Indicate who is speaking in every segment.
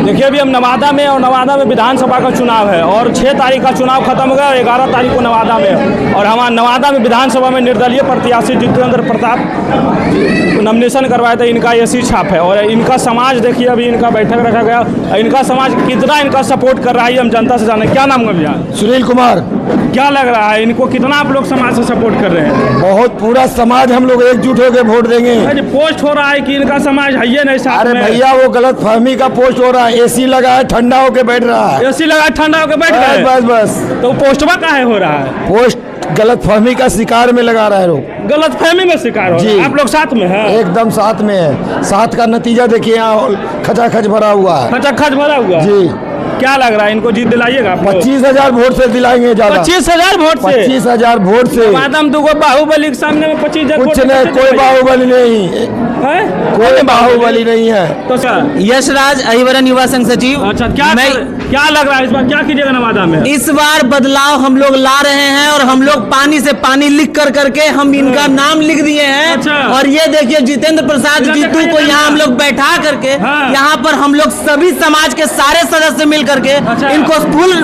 Speaker 1: देखिए अभी हम नवादा में, और नवादा में विधानसभा का चुनाव है और 6 तारीख का चुनाव खत्म हो गया, 11 तारीख को नवादा में है। और हमारा नवादा में विधानसभा में निर्दलीय प्रत्याशी जितेंद्र प्रताप नॉमिनेशन करवाए थे, इनका एसी छाप है। और इनका समाज देखिए, अभी इनका बैठक रखा गया, इनका समाज कितना इनका सपोर्ट कर रहा है हम जनता से जाने। क्या नाम है भैया?
Speaker 2: सुनील कुमार।
Speaker 1: क्या लग रहा है इनको, कितना आप लोग समाज से सपोर्ट कर रहे हैं?
Speaker 2: बहुत, पूरा समाज हम लोग एकजुट होकर वोट देंगे।
Speaker 1: पोस्ट हो रहा है कि इनका समाज है ये नहीं साथ
Speaker 2: अरे
Speaker 1: में।
Speaker 2: भैया वो गलत फहमी का पोस्ट हो रहा है। एसी लगा है, ठंडा होके बैठ रहा है।
Speaker 1: एसी लगा ठंडा होकर बैठ गए।
Speaker 2: बस बस।
Speaker 1: तो पोस्टवा काहे हो रहा है?
Speaker 2: पोस्ट गलत फहमी का शिकार में लगा रहा है लोग।
Speaker 1: गलत फहमी में शिकार हो रहा है। आप लोग साथ में हैं?
Speaker 2: एकदम साथ में है। साथ का नतीजा देखिए, यहाँ खचाखच भरा हुआ है।
Speaker 1: खचाखच भरा हुआ
Speaker 2: जी।
Speaker 1: क्या लग रहा है इनको जीत दिलाइएगा?
Speaker 2: 25,000 वोट से दिलाएंगे।
Speaker 1: 25,000 वोट से?
Speaker 2: 25,000 वोट से।
Speaker 1: मातम दुगो बाहुबली के सामने में 25,000
Speaker 2: कुछ नहीं, कोई बाहुबली नहीं है, कोई बाहुबली नहीं है।
Speaker 1: तो क्या
Speaker 3: यशराज अहिवरन युवा संघ सचिव।
Speaker 1: अच्छा, क्या लग रहा है इस बार, क्या कीजिएगा नवादा में?
Speaker 3: इस बार बदलाव हम लोग ला रहे हैं और हम लोग पानी से पानी लिख कर करके हम इनका नाम लिख दिए हैं।
Speaker 1: अच्छा।
Speaker 3: और ये देखिए जितेंद्र प्रसाद जीतू को यहाँ हम लोग बैठा करके यहाँ पर हम लोग सभी समाज के सारे सदस्य मिल करके इनको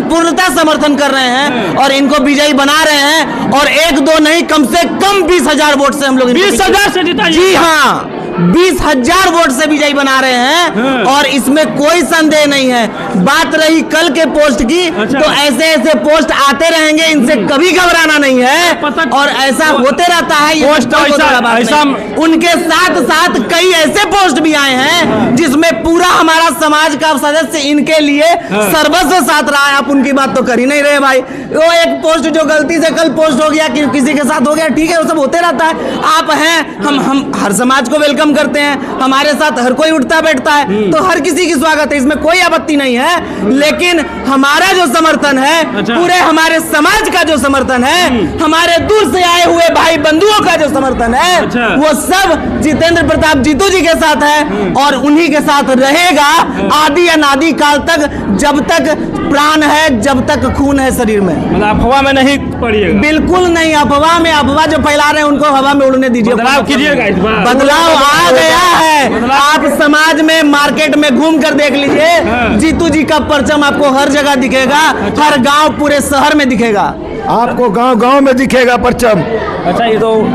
Speaker 3: पूर्णतः समर्थन कर रहे हैं और इनको विजयी बना रहे हैं। और 1-2 नहीं, कम से कम 20,000 वोट से हम लोग
Speaker 1: 20,000 से जीता?
Speaker 3: जी हाँ, 20,000 वोट से विजयी बना रहे हैं और इसमें कोई संदेह नहीं है। बात रही कल के पोस्ट की, तो ऐसे ऐसे पोस्ट आते रहेंगे, इनसे कभी घबराना नहीं है और ऐसा होते रहता है। ये ऐसा उनके साथ साथ कई ऐसे पोस्ट भी आए हैं जिसमें पूरा हमारा समाज का सदस्य इनके लिए सर्वस्व साथ रहा है। आप उनकी बात तो कर ही नहीं रहे भाई। वो एक पोस्ट जो गलती से कल पोस्ट हो गया कि किसी के साथ हो गया, ठीक है, वो सब होते रहता है। आप हैं, हम हर समाज को वेलकम करते हैं, हमारे साथ हर कोई उठता बैठता है, तो हर किसी की स्वागत है, इसमें कोई आपत्ति नहीं है। लेकिन हमारा जो समर्थन है, पूरे हमारे समाज का जो समर्थन है, हमारे दूर से आए हुए भाई बंधुओं का जो समर्थन है, वो सब जितेंद्र प्रताप जीतू जी के साथ है और उन्हीं के साथ रहेगा आदि अनादि काल तक, जब तक प्राण है, जब तक खून है शरीर में।
Speaker 1: मतलब हवा में नहीं पड़िएगा?
Speaker 3: बिल्कुल नहीं। अफवाह में, अफवाह जो फैला रहे हैं उनको हवा में उड़ने दीजिए।
Speaker 1: बदलाव कीजिएगा इस बार?
Speaker 3: बदलाव आ गया है। आप समाज में, मार्केट में घूम कर देख लीजिए, जीतू जी का परचम आपको हर जगह दिखेगा। हर गांव, पूरे शहर में दिखेगा।
Speaker 2: आपको गांव गांव में दिखेगा परचम।
Speaker 1: अच्छा, ये तो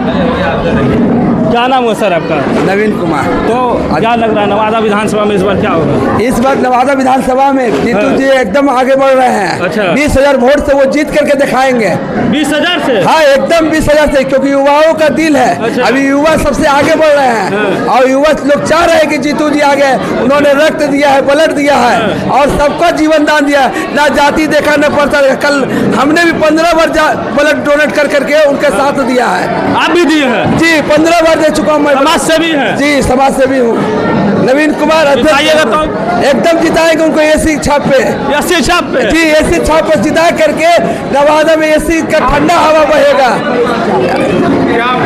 Speaker 1: क्या नाम है सर आपका?
Speaker 4: नवीन कुमार।
Speaker 1: तो क्या लग रहा है नवादा विधानसभा में इस बार क्या होगा?
Speaker 4: इस बार नवादा विधानसभा में जीतू जी एकदम आगे बढ़ रहे हैं।
Speaker 1: अच्छा।
Speaker 4: 20,000 वोट से वो जीत करके दिखाएंगे।
Speaker 1: 20,000 से?
Speaker 4: हाँ, एकदम 20,000 से, क्योंकि युवाओं का दिल है।
Speaker 1: अच्छा।
Speaker 4: अभी युवा सबसे आगे बढ़ रहे हैं और युवा लोग चाह रहे हैं कि जीतू जी आगे। उन्होंने रक्त दिया है, ब्लड दिया है और सबका जीवन दान दिया है, ना जाति देखा न पड़ता। कल हमने भी 15 बार ब्लड डोनेट कर करके उनके साथ दिया है।
Speaker 1: आप भी दिए हैं?
Speaker 4: जी, 15 बार दे चुका हूँ मैं।
Speaker 1: समाज सेवी है?
Speaker 4: जी, समाज सेवी हूँ। नवीन कुमार
Speaker 1: जिताइएगा तो?
Speaker 4: एकदम जिताएंगे उनको एसी छाप पे।
Speaker 1: एसी छाप पे?
Speaker 4: जी, एसी छाप पे जिता करके नवादा में एसी का ठंडा हवा बहेगा।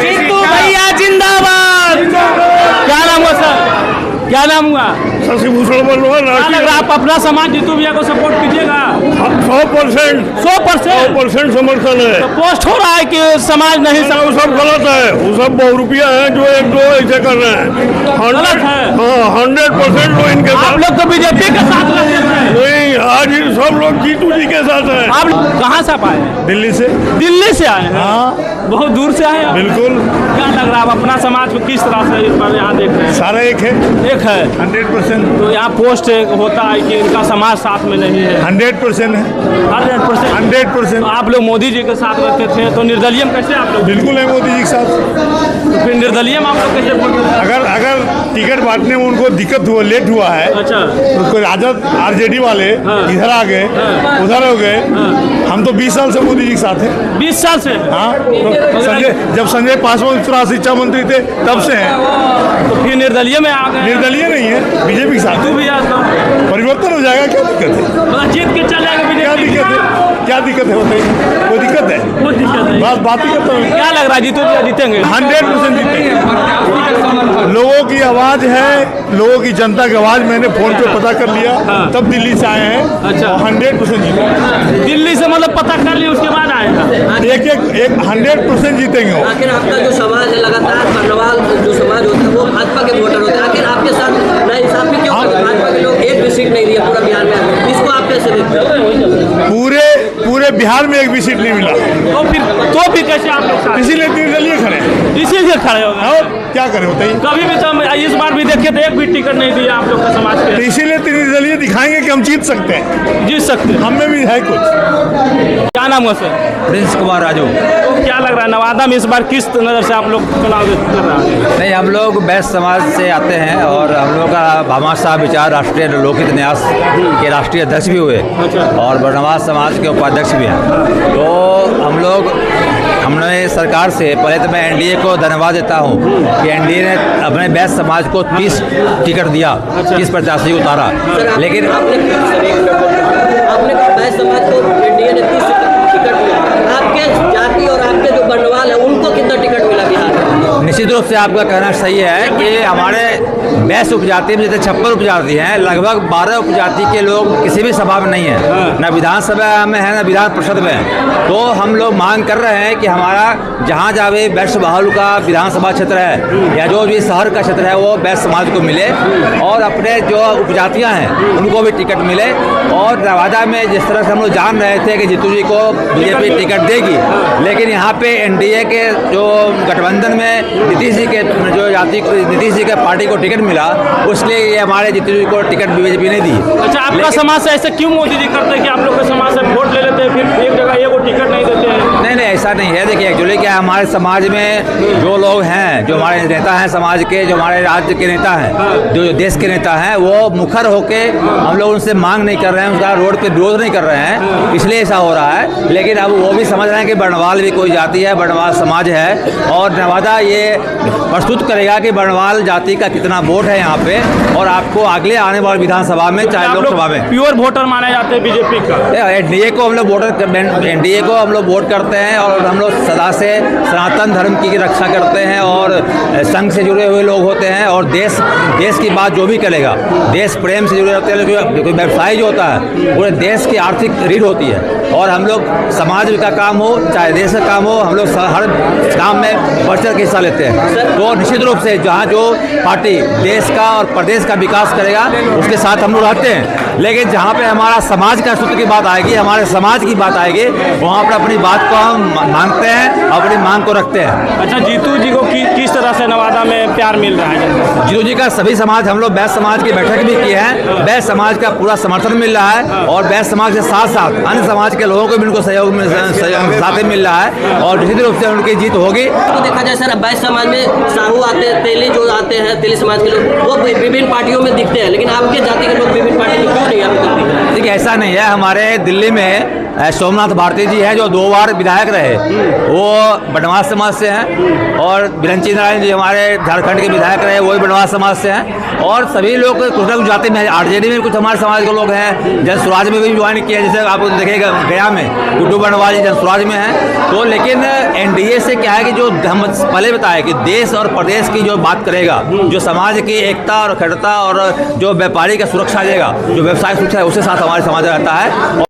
Speaker 3: जीतू भैया जिंदाबाद।
Speaker 1: क्या नाम हुआ सर? क्या नाम हुआ?
Speaker 5: शशिभूषण वर्मा।
Speaker 1: क्या लग रहा है आप अपना समाज जीतू भैया को सपोर्ट कीजिएगा?
Speaker 5: 100% समर्थन है।
Speaker 1: तो पोस्ट हो रहा है कि समाज नहीं
Speaker 5: वो सब गलत है। वो सब बहुरूपिया है जो एक दो ऐसे कर रहे हैं।
Speaker 1: गलत है?
Speaker 5: हाँ, 100% लोग इनके
Speaker 1: आप
Speaker 5: साथ।
Speaker 1: लोग तो बीजेपी के साथ रहते हैं।
Speaker 5: नहीं, आज ही सब लोग जीतू जी के साथ हैं।
Speaker 1: आप कहाँ से आप आए हैं?
Speaker 5: दिल्ली से।
Speaker 1: दिल्ली से आए हैं?
Speaker 5: हाँ,
Speaker 1: बहुत दूर से आए हैं?
Speaker 5: बिल्कुल।
Speaker 1: क्या लग रहा है आप अपना समाज को किस तरह से इस बार यहाँ देख रहे हैं?
Speaker 5: सारा एक है,
Speaker 1: एक है
Speaker 5: 100%।
Speaker 1: तो यहाँ पोस्ट होता है कि इनका समाज साथ में नहीं है?
Speaker 5: 100% है।
Speaker 1: 100%?
Speaker 5: 100%।
Speaker 1: तो आप लोग मोदी जी के साथ रहते थे, तो निर्दलीय में कैसे आप लोग?
Speaker 5: बिल्कुल है मोदी जी के साथ।
Speaker 1: तो फिर निर्दलीय में आप लोग कैसे वोट देते हैं?
Speaker 5: अगर टिकट बांटने में उनको दिक्कत हुआ, लेट हुआ है,
Speaker 1: अच्छा।
Speaker 5: तो कोई राजद आरजेडी वाले इधर आ गए, उधर हो गए। हम तो 20 साल से मोदी जी के साथ हैं।
Speaker 1: 20 साल से?
Speaker 5: हाँ, जब संजय पासवान शिक्षा मंत्री थे तब से हैं।
Speaker 1: तो फिर निर्दलीय में आ गए?
Speaker 5: निर्दलीय नहीं है, बीजेपी के साथ
Speaker 1: तू
Speaker 5: है।
Speaker 1: भी आज तो
Speaker 5: परिवर्तन हो जाएगा, क्या दिक्कत है?
Speaker 1: मतलब जीत के चल जाएगा
Speaker 5: क्या
Speaker 1: बीजेपी?
Speaker 5: दिक्कत है? क्या दिक्कत है? बताइए, कोई दिक्कत है?
Speaker 1: कोई दिक्कत नहीं।
Speaker 5: बस बात ही करता हूँ।
Speaker 1: क्या लग रहा है जीतू भैया जीतेंगे?
Speaker 5: 100% जीतेंगे। लोगों की आवाज है, लोगों की जनता की आवाज मैंने फोन पे पता कर लिया, तब दिल्ली से आए हैं।
Speaker 1: अच्छा।
Speaker 5: 100% जीतेंगे।
Speaker 1: दिल्ली से मतलब पता कर लिया उसके बाद आएगा?
Speaker 5: एक 100% जीतेंगे वो।
Speaker 6: आखिर आपका जो समाज है, लगातार बर्नवाल जो समाज होता है वो भाजपा के वोटर होते हैं, आखिर आपके साथ नाइंसाफी क्यों? भाजपा के लोग एक सीट नहीं दिया पूरा बिहार में, इसको आप कैसे देखते हैं?
Speaker 5: पूरे बिहार में एक भी सीट नहीं मिला,
Speaker 1: तो फिर कैसे आप लोग साथ?
Speaker 5: इसीलिए निर्दलीय खड़े हैं।
Speaker 1: इसीलिए खड़े हो गए।
Speaker 5: और क्या करें होता ही,
Speaker 1: कभी भी तो इस बार भी देखे तो एक भी टिकट नहीं दिया आप लोग का समाज
Speaker 5: तो
Speaker 1: के।
Speaker 5: इसीलिए निर्दलीय दिखाएंगे कि हम जीत सकते हैं,
Speaker 1: जीत सकते हैं।
Speaker 5: हम में भी है कुछ।
Speaker 1: क्या नाम है सर?
Speaker 7: प्रिंस कुमार राजू।
Speaker 1: क्या लग रहा है नवादा में इस बार किस नज़र से आप लोग चुनाव कर रहे हैं?
Speaker 7: नहीं, हम लोग बैस समाज से आते हैं और हम लोग का भामाशाह विचार राष्ट्रीय लोकहित न्यास के राष्ट्रीय अध्यक्ष भी हुए और बरनवास समाज के उपाध्यक्ष भी हैं। तो हमने सरकार से, पहले तो मैं एनडीए को धन्यवाद देता हूँ कि एनडीए ने अपने बैस समाज को 30 टिकट दिया, 30 प्रत्याशी उतारा। लेकिन
Speaker 6: आपने कहा बैस समाज को एनडीए ने 30 टिकट दिया, आपके जाति और आपके जो बंडवाल है उनको कितना टिकट मिला बिहार में?
Speaker 7: निश्चित रूप से आपका कहना सही है कि हमारे बैस उपजाति में जैसे 56 उपजाति हैं, लगभग 12 उपजाति के लोग किसी भी सभा में नहीं है, न विधानसभा में है न विधान परिषद में है। तो हम लोग मांग कर रहे हैं कि हमारा जहाँ जावे बैस बहालू का विधानसभा क्षेत्र है या जो भी शहर का क्षेत्र है वो बैस समाज को मिले और अपने जो उपजातियाँ हैं उनको भी टिकट मिले। और नवादा में जिस तरह से हम लोग जान रहे थे कि जीतू जी को बीजेपी टिकट देगी, लेकिन यहाँ पे एनडीए के जो गठबंधन में नीतीश जी के जो जाति नीतीश जी के पार्टी को टिकट मिला, उसलिए ये हमारे जीतू जी को टिकट बीजेपी नहीं दी।
Speaker 1: अच्छा, आपका समाज से ऐसे क्यों मोदी जी करते हैं कि आप लोग के समाज से वोट ले लेते हैं फिर एक जगह एक टिकट नहीं देते हैं?
Speaker 7: नहीं, ऐसा नहीं है। देखिए, एक्चुअली क्या है, हमारे समाज में जो लोग हैं, जो हमारे नेता हैं समाज के, जो हमारे राज्य के नेता हैं, जो देश के नेता हैं, वो मुखर होके हम लोग उनसे मांग नहीं कर रहे हैं, उसका रोड पे विरोध नहीं कर रहे हैं, इसलिए ऐसा हो रहा है। लेकिन अब वो भी समझ रहे हैं कि बर्णवाल भी कोई जाति है, बर्णवाल समाज है और नवादा ये प्रस्तुत करेगा कि बर्णवाल जाति का कितना वोट है यहाँ पे, और आपको अगले आने वाले विधानसभा में चाहे लोकसभा में
Speaker 1: प्योर वोटर माने जाते हैं बीजेपी का।
Speaker 7: एनडीए को हम लोग एनडीए को हम लोग वोट करते हैं और हम लोग सदा से सनातन धर्म की रक्षा करते हैं और संघ से जुड़े हुए लोग होते हैं और देश की बात जो भी करेगा, देश प्रेम से जुड़े होते हैं। कोई व्यवसाय जो होता है पूरे देश की आर्थिक रीढ़ होती है और हम लोग समाज का काम हो चाहे देश का काम हो, हम लोग हर काम में बढ़ चढ़ के हिस्सा लेते हैं। तो निश्चित रूप से जहाँ जो पार्टी देश का और प्रदेश का विकास करेगा उसके साथ हम लोग रहते हैं। लेकिन जहाँ पे हमारा समाज का अस्तित्व की बात आएगी, हमारे समाज की बात आएगी, वहाँ पर अपनी बात को हम मांगते हैं, अपनी मांग को रखते हैं।
Speaker 1: अच्छा, जीतू जी को किस तरह से नवादा में प्यार मिल रहा है?
Speaker 7: जीतू जी का सभी समाज, हम लोग बैस समाज की बैठक भी की है, बैस समाज का पूरा समर्थन मिल रहा है और बैस समाज के साथ साथ अन्य समाज के लोगों को भी उनको सहयोग साथ मिल रहा है और निश्चित रूप से उनकी जीत होगी।
Speaker 6: तो देखा जाए सर, बैस समाज में साहू आते हैं, तेली जो आते हैं, तेली समाज के लोग, वो विभिन्न पार्टियों में दिखते हैं, लेकिन आपके जाति के लोग विभिन्न पार्टी में क्यों नहीं आते?
Speaker 7: देखिए, ऐसा नहीं है। हमारे दिल्ली में सोमनाथ भारती जी हैं जो 2 बार विधायक रहे, वो बटवास समाज से हैं और बिरंची नारायण जी हमारे झारखंड के विधायक रहे, वो भी बटवास समाज से हैं और सभी लोग कुछ न कुछ जाति में, आरजेडी में कुछ हमारे समाज के लोग हैं, जन स्वराज में भी ज्वाइन किया, जैसे आप देखेगा गया में गुड्डू बंडवाल जी जन स्वराज में हैं। तो लेकिन एनडीए से क्या है कि जो हम पहले बताए कि देश और प्रदेश की जो बात करेगा, जो समाज की एकता और अखंडता और जो व्यापारी का सुरक्षा देगा, जो व्यवसाय सुरक्षा है, उसके साथ हमारे समाज रहता है।